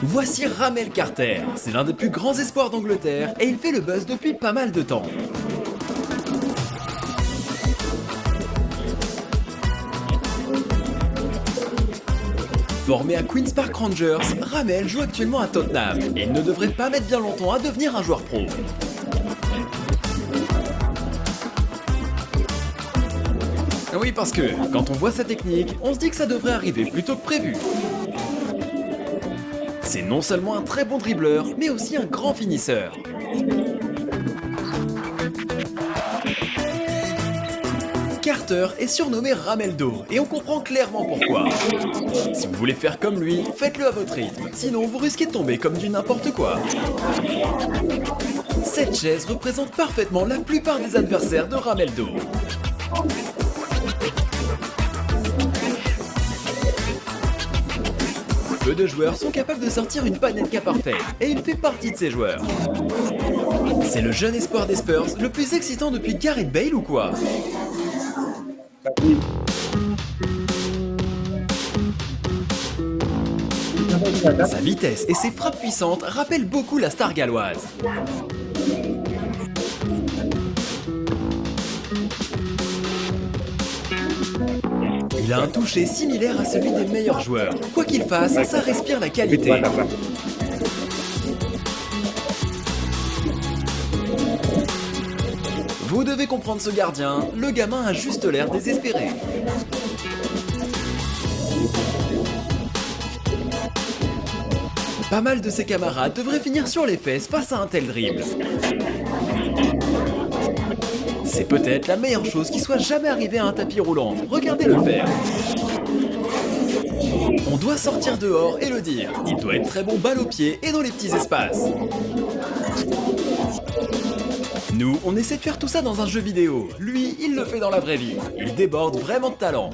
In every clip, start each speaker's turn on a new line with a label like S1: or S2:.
S1: Voici Ramel Carter, c'est l'un des plus grands espoirs d'Angleterre et il fait le buzz depuis pas mal de temps. Formé à Queen's Park Rangers, Ramel joue actuellement à Tottenham et il ne devrait pas mettre bien longtemps à devenir un joueur pro. Oui, parce que quand on voit sa technique, on se dit que ça devrait arriver plus tôt que prévu. C'est non seulement un très bon dribbleur, mais aussi un grand finisseur. Carter est surnommé Rameldo, et on comprend clairement pourquoi. Si vous voulez faire comme lui, faites-le à votre rythme, sinon vous risquez de tomber comme du n'importe quoi. Cette chaise représente parfaitement la plupart des adversaires de Rameldo. Peu de joueurs sont capables de sortir une Panenka parfaite, et il fait partie de ces joueurs. C'est le jeune espoir des Spurs le plus excitant depuis Gareth Bale ou quoi? Sa vitesse et ses frappes puissantes rappellent beaucoup la star galloise. Il a un toucher similaire à celui des meilleurs joueurs. Quoi qu'il fasse, ça respire la qualité. Vous devez comprendre ce gardien, le gamin a juste l'air désespéré. Pas mal de ses camarades devraient finir sur les fesses face à un tel dribble. C'est peut-être la meilleure chose qui soit jamais arrivée à un tapis roulant. Regardez-le faire. On doit sortir dehors et le dire. Il doit être très bon balle au pied et dans les petits espaces. Nous, on essaie de faire tout ça dans un jeu vidéo. Lui, il le fait dans la vraie vie. Il déborde vraiment de talent.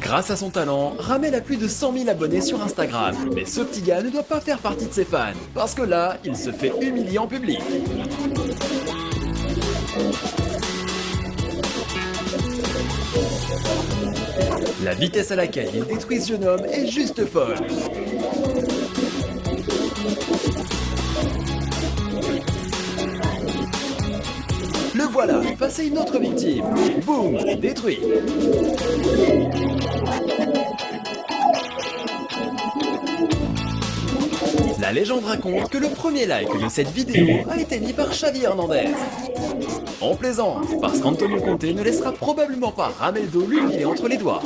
S1: Grâce à son talent, Ramel a plus de 100 000 abonnés sur Instagram. Mais ce petit gars ne doit pas faire partie de ses fans, parce que là, il se fait humilier en public. La vitesse à laquelle il détruit ce jeune homme est juste folle. Le voilà, face à une autre victime. Boum, détruit. La légende raconte que le premier like de cette vidéo a été mis par Xavi Hernandez. On plaisante, parce qu'Antonio Conte ne laissera probablement pas Rameldo lui filer entre les doigts.